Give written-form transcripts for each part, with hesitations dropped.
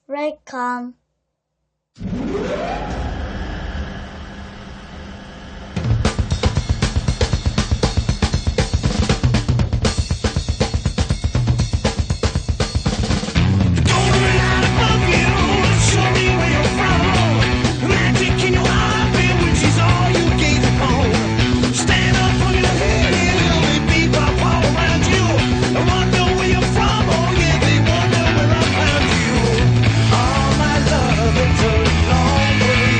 Raycon. All my love, it's a long way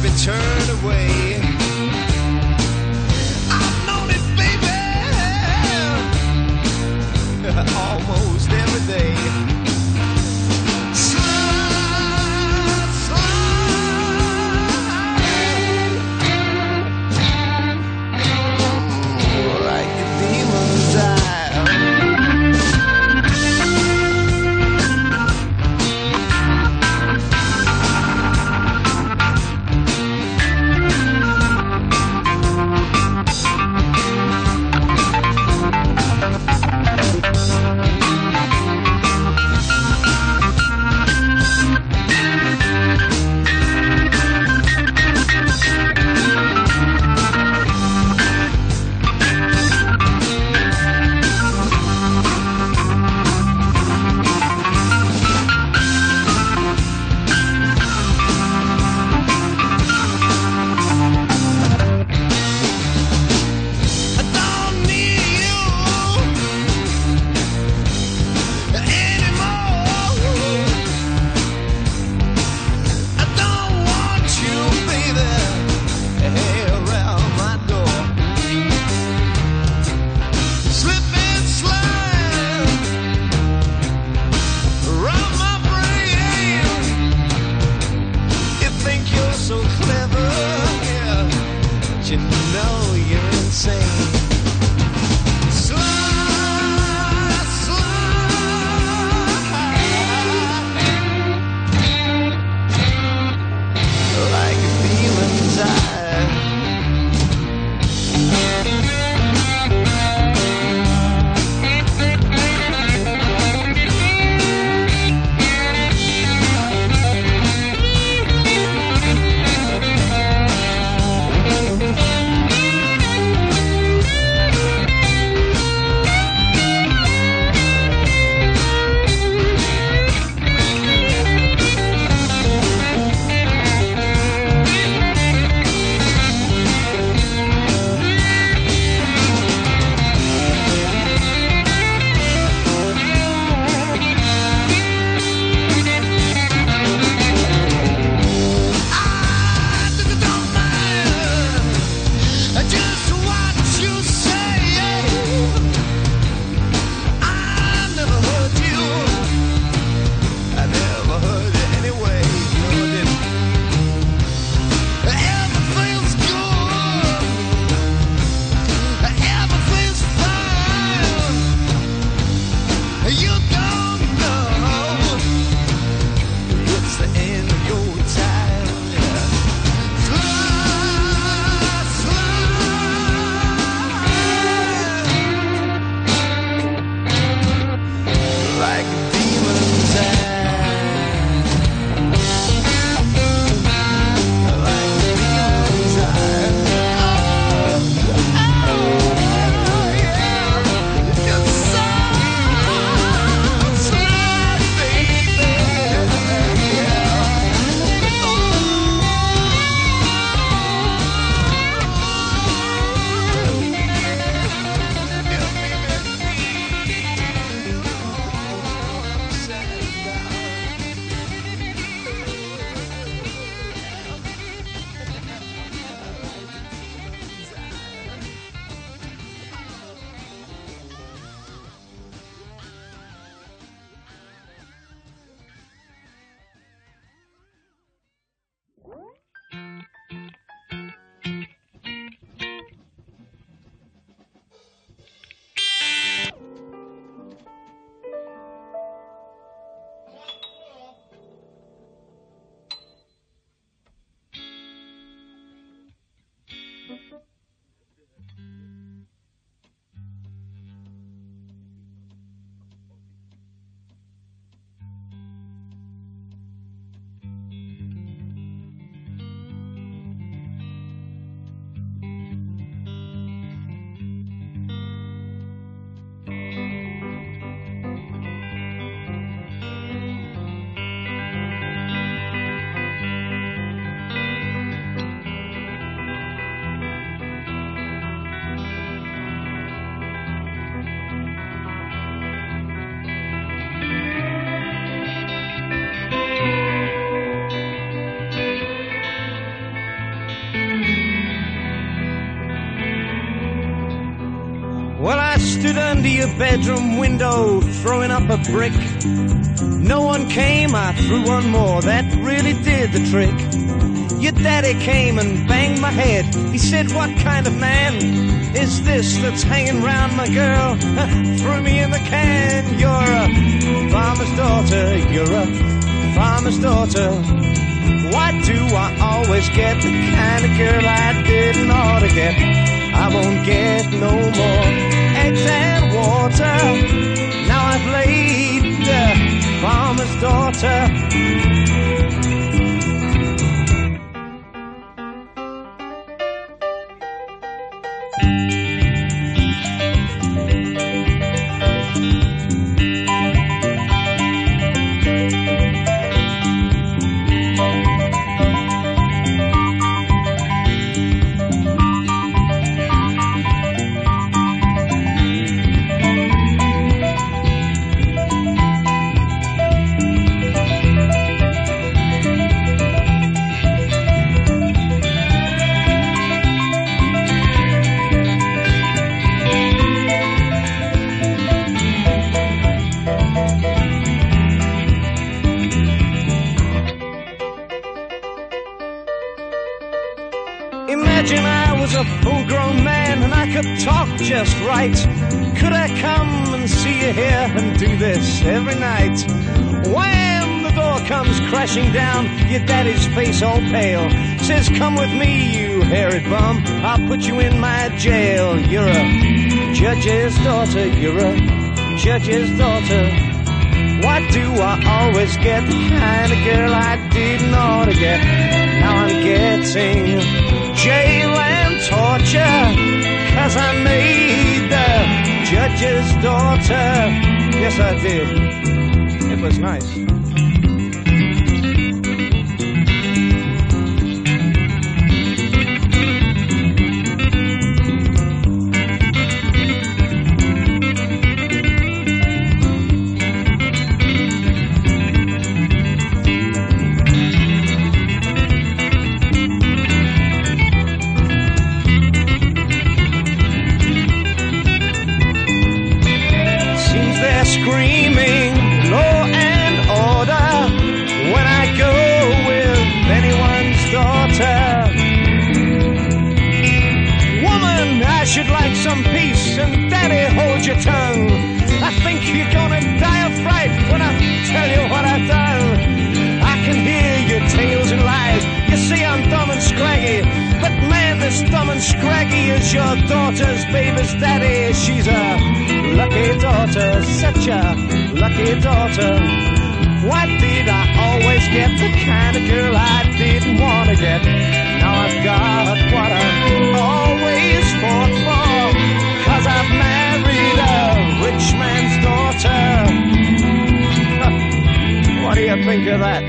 been turned away. I've known it, baby, almost every day. Slide, slide, like a demon's eye. your bedroom window, throwing up a brick. No one came, I threw one more, that really did the trick. Your daddy came and banged my head. He said, what kind of man is this that's hanging round my girl? Threw me in the can. You're a farmer's daughter, you're a farmer's daughter. Why do I always get the kind of girl I didn't ought to get? I won't get no more eggs and water. Now I've laid the farmer's daughter. Imagine I was a full-grown man and I could talk just right. Could I come and see you here and do this every night? Wham! The door comes crashing down, your daddy's face all pale. Says, come with me, you hairy bum, I'll put you in my jail. You're a judge's daughter, you're a judge's daughter. Why do I always get the kind of girl I didn't ought to get? Now I'm getting jail and torture, 'cause I made the judge's daughter. Yes, I did. It was nice. Screaming law and order when I go with anyone's daughter. Woman, I should like some peace, and daddy, hold your tongue. I think you're gonna die of fright when I tell you what I've done. I can hear your tales and lies. You see I'm dumb and scraggy, but man, this dumb and scraggy is your daughter's baby's daddy. She's a lucky daughter, such a lucky daughter. Why did I always get the kind of girl I didn't want to get? Now I've got what I always fought for, 'cause I've married a rich man's daughter. What do you think of that?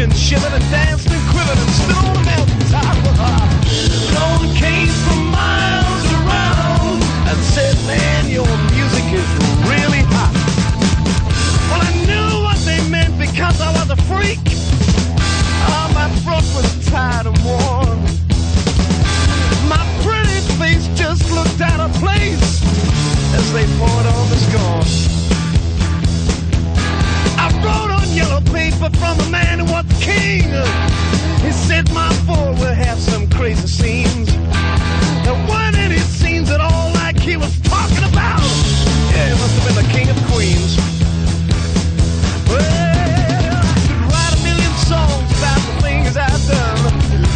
and shivered and danced and quivered and stood on the mountaintop. No one came from miles around and said, man, your music is really hot. Well, I knew what they meant because I was a freak. Oh, my throat was tired and worn. My pretty face just looked out of place as they poured on the scorn. I wrote on yellow paper from a man who was king. He said my boy will have some crazy scenes. There weren't any scenes at all like he was talking about. Yeah, he must have been the king of queens. Well, I could write a million songs about the things I've done.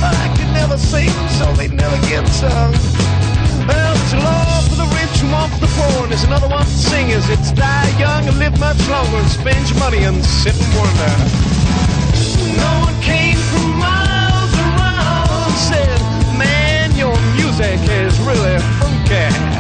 I could never sing them so they'd never get sung. Well, it's a law for the rich and one for the poor, and there's another one for singers. It's die young and live much longer and spend your money and sit and wonder. No one came from miles around and said, man, your music is really funky.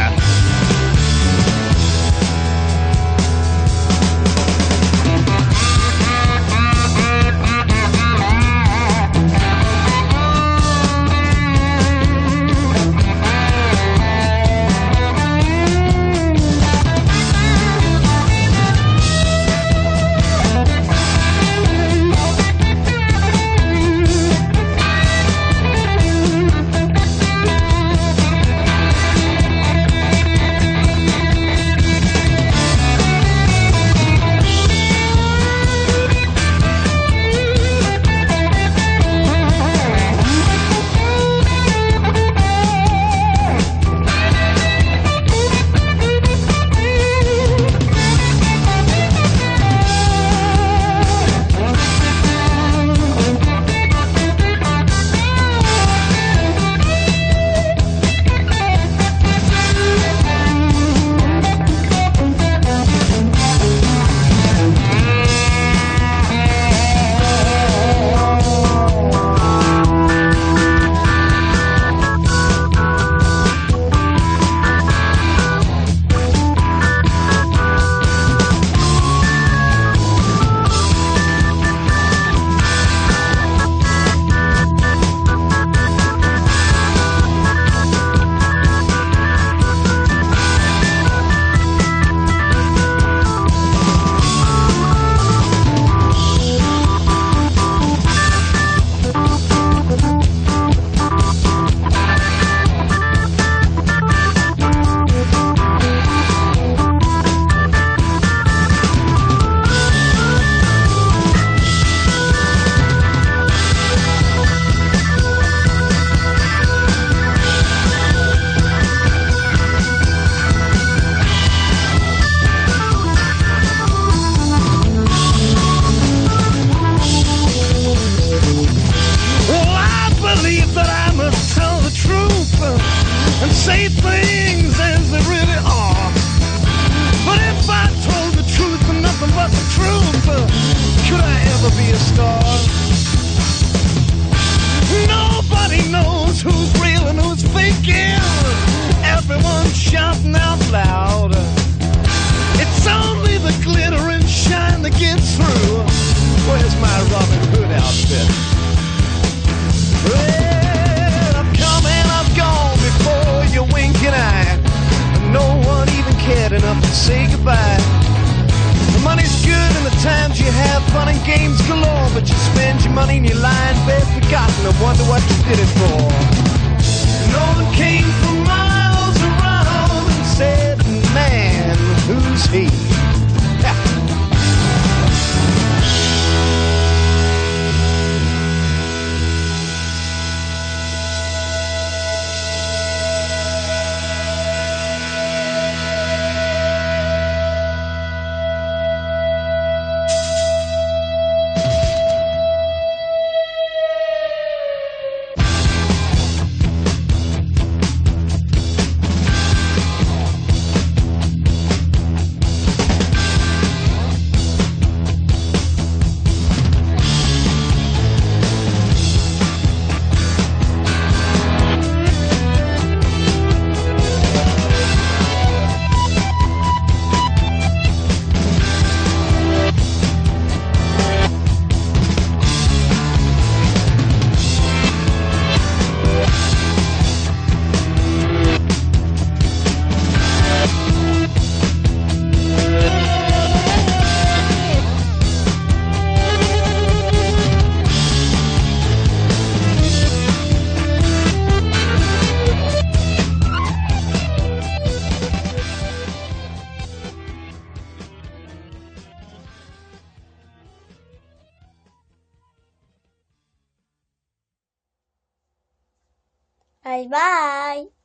バイバイ。